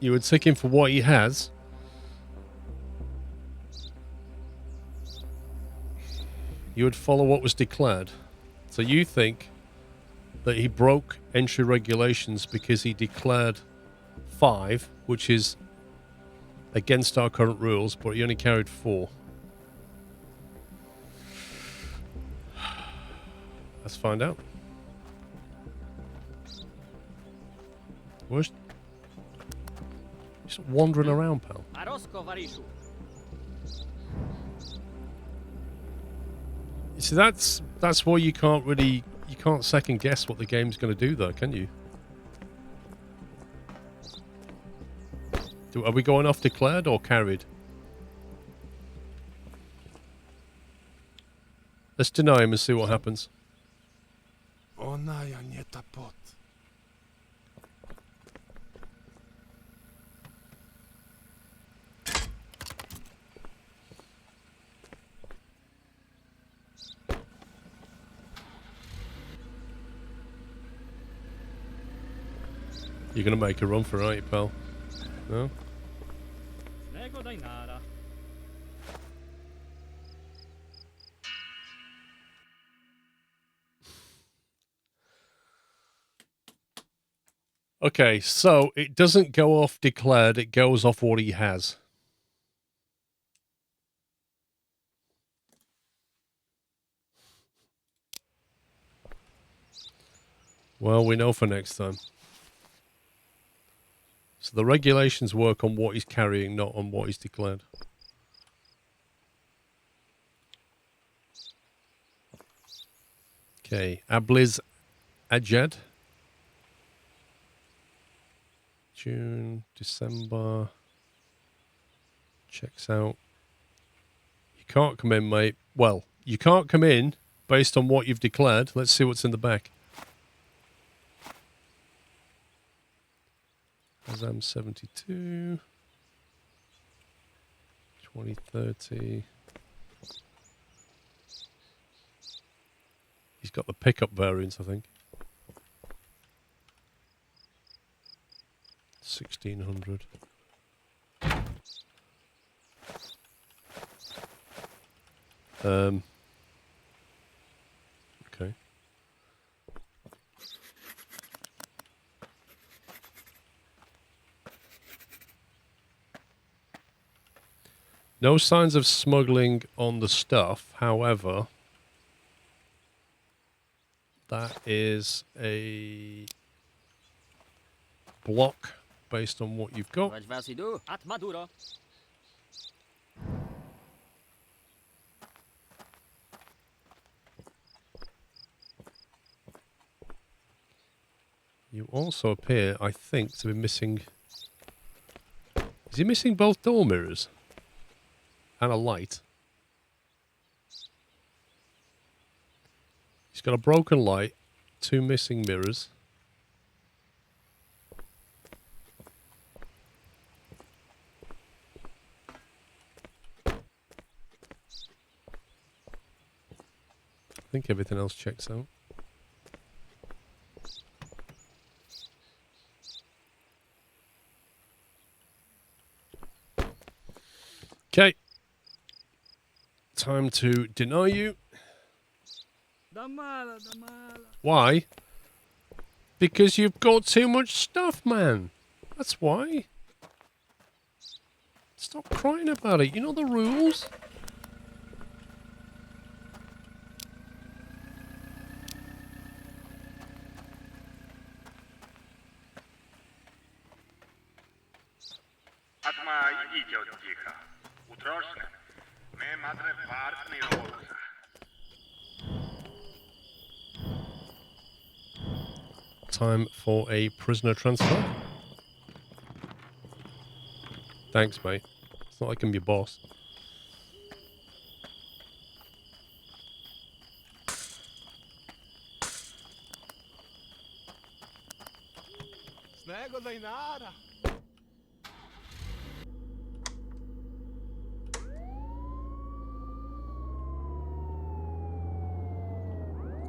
You would tick him for what he has. You would follow what was declared. So you think that he broke entry regulations because he declared 5, which is against our current rules, but he only carried 4. Let's find out. Where's... Just wandering around, pal. Arosko Varishu. You see, that's why you can't second guess what the game's going to do, though, can you? Are we going off declared or carried? Let's deny him and see what happens. Она я не топот. You're going to make a run for it, aren't you, pal? No? Nego Dajnara. Okay, so it doesn't go off declared, it goes off what he has. Well, we know for next time. So the regulations work on what he's carrying, not on what he's declared. Okay, Abliz Ajed. June, December. Checks out. You can't come in, mate. Well, you can't come in based on what you've declared. Let's see what's in the back. Azam 72. 2030. He's got the pickup variants, I think. 1600. Okay. No signs of smuggling on the stuff, however, that is a block based on what you've got. Vaď vás idu. At Maduro. You also appear, I think, to be missing... Is he missing both door mirrors? And a light? He's got a broken light, 2 missing mirrors. I think everything else checks out. Okay. Time to deny you. Damala, damala. Why? Because you've got too much stuff, man. That's why. Stop crying about it. You know the rules. Atma idź od cicha. Utroszne. Me madre partny rosa. Time for a prisoner transfer. Thanks, mate. It's not like I'm your boss. Snego daj nara.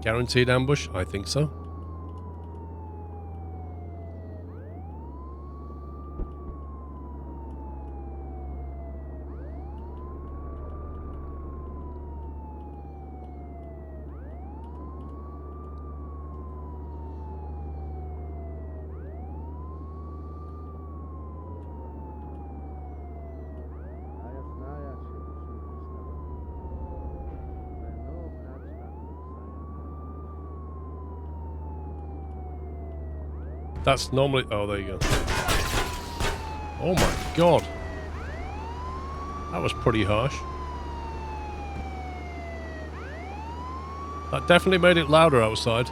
Guaranteed ambush? I think so. That's normally... Oh, there you go. Oh my god. That was pretty harsh. That definitely made it louder outside.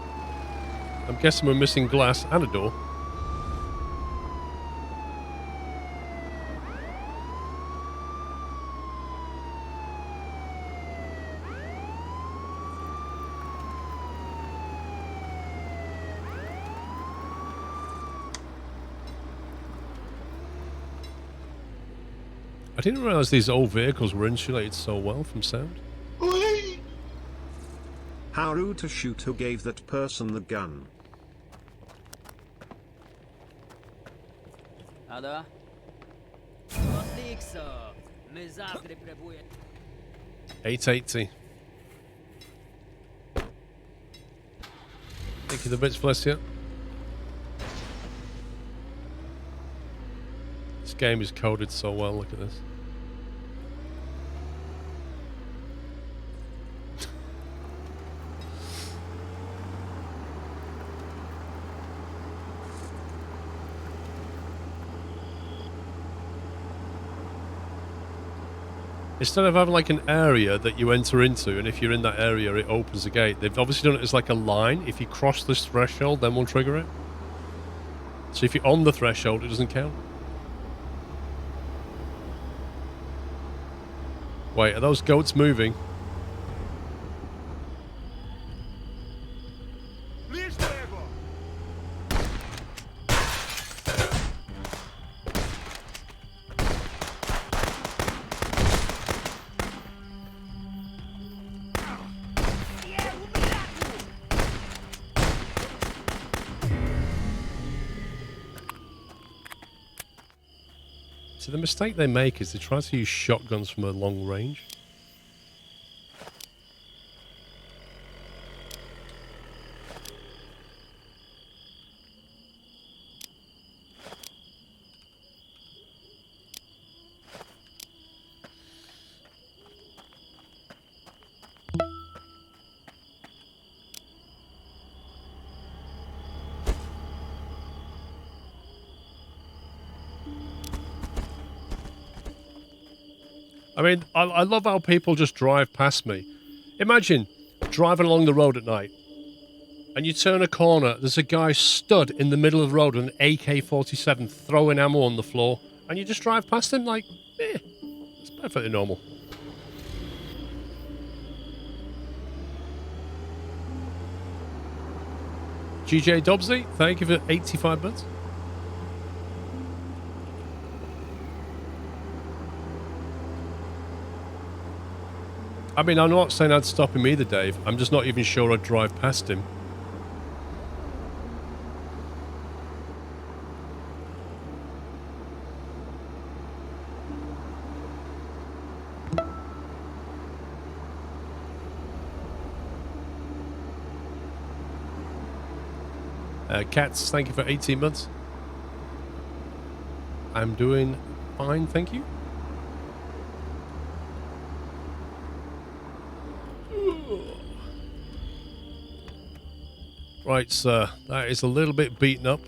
I'm guessing we're missing glass and a door. I didn't realize these old vehicles were insulated so well from sound. How rude to shoot who gave that person the gun. Ada? Odlikso. My zawsze próbuje. 880. Thank you the bits, Flesia. This game is coded so well, look at this. Instead of having like an area that you enter into, and if you're in that area it opens a gate, they've obviously done it as like a line. If you cross this threshold, then we'll trigger it. So if you're on the threshold, it doesn't count. Wait, are those goats moving? So the mistake they make is they try to use shotguns from a long range. I mean, I love how people just drive past me. Imagine driving along the road at night and you turn a corner, there's a guy stood in the middle of the road with an AK-47 throwing ammo on the floor, and you just drive past him like, it's perfectly normal. GJ Dobbsy, thank you for 85 bits. I mean, I'm not saying I'd stop him either, Dave. I'm just not even sure I'd drive past him. Cats, thank you for 18 months. I'm doing fine, thank you. Right, sir. That is a little bit beaten up.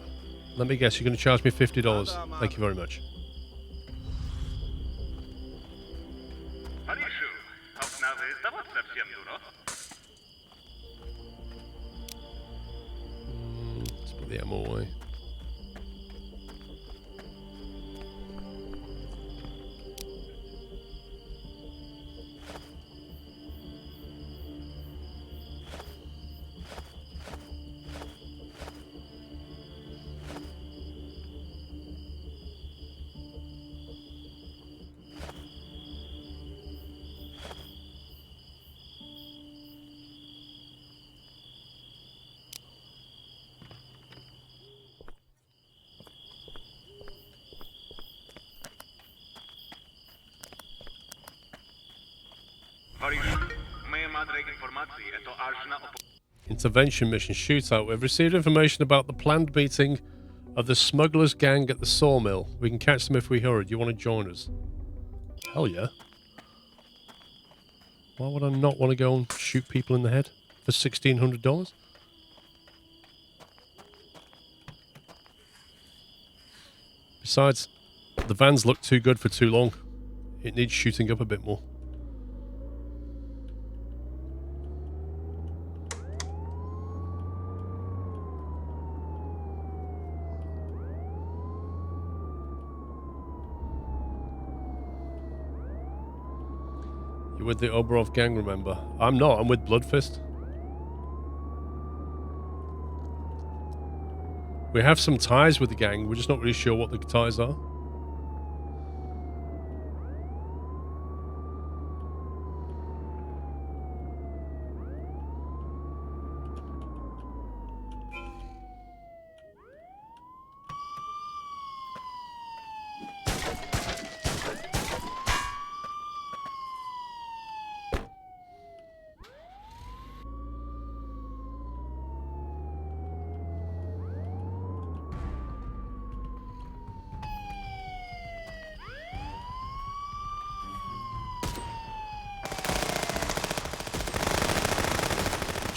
Let me guess, you're going to charge me $50. Thank you very much. Let's put the ammo away. Intervention mission shootout. We've received information about the planned meeting of the smugglers gang at the Sawmill. We can catch them if we hurry. Do you want to join us? Hell yeah. Why would I not want to go and shoot people in the head for $1,600? Besides, the vans look too good for too long. It needs shooting up a bit more. You're with the Oberov gang, remember? I'm not, I'm with Bloodfist. We have some ties with the gang, we're just not really sure what the ties are.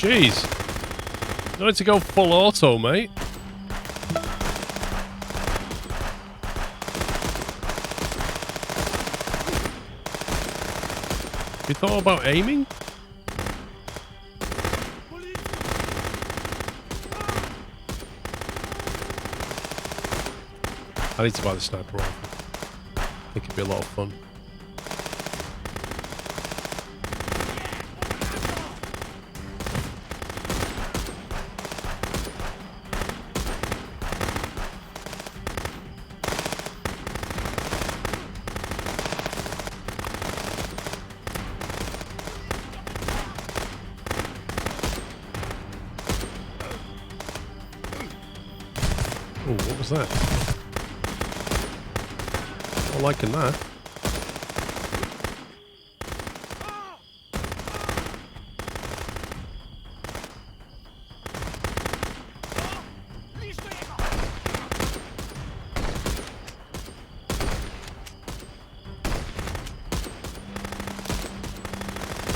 Jeez. I need to go full auto, mate. You thought about aiming? I need to buy the sniper rifle. I think it'd be a lot of fun. Oh, what was that? Not liking that.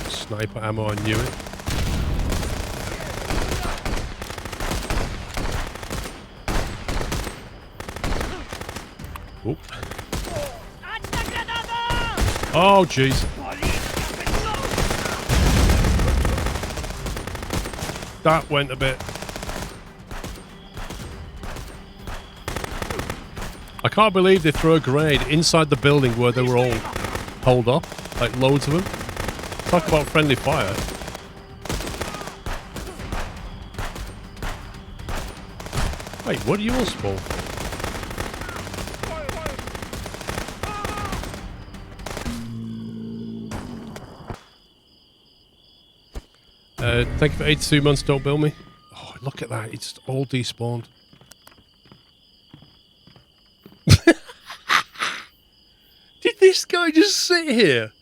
Sniper ammo, I knew it. Oop. Oh, jeez. That went a bit. I can't believe they threw a grenade inside the building where they were all holed up. Like loads of them. Talk about friendly fire. Wait, what are you all spawn? Thank you for 82 months, don't bill me. Oh, look at that. It's all despawned. Did this guy just sit here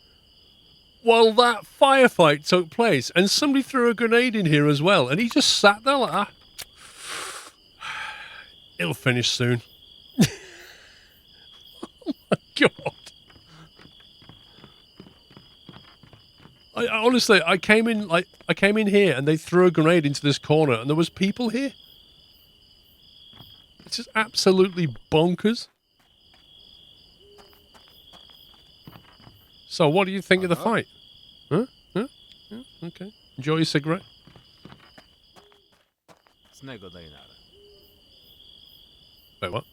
while that firefight took place and somebody threw a grenade in here as well and he just sat there like that? It'll finish soon. Oh my god. I honestly, I came in here and they threw a grenade into this corner and there was people here. It's just absolutely bonkers. So, what do you think of the fight? Huh? Huh? Yeah, okay. Enjoy your cigarette. Wait, what?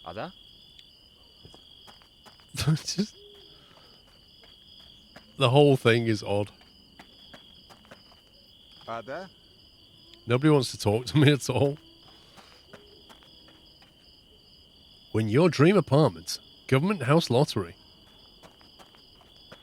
Ada? Just, the whole thing is odd. Ada? Nobody wants to talk to me at all. When your dream apartment, government house lottery.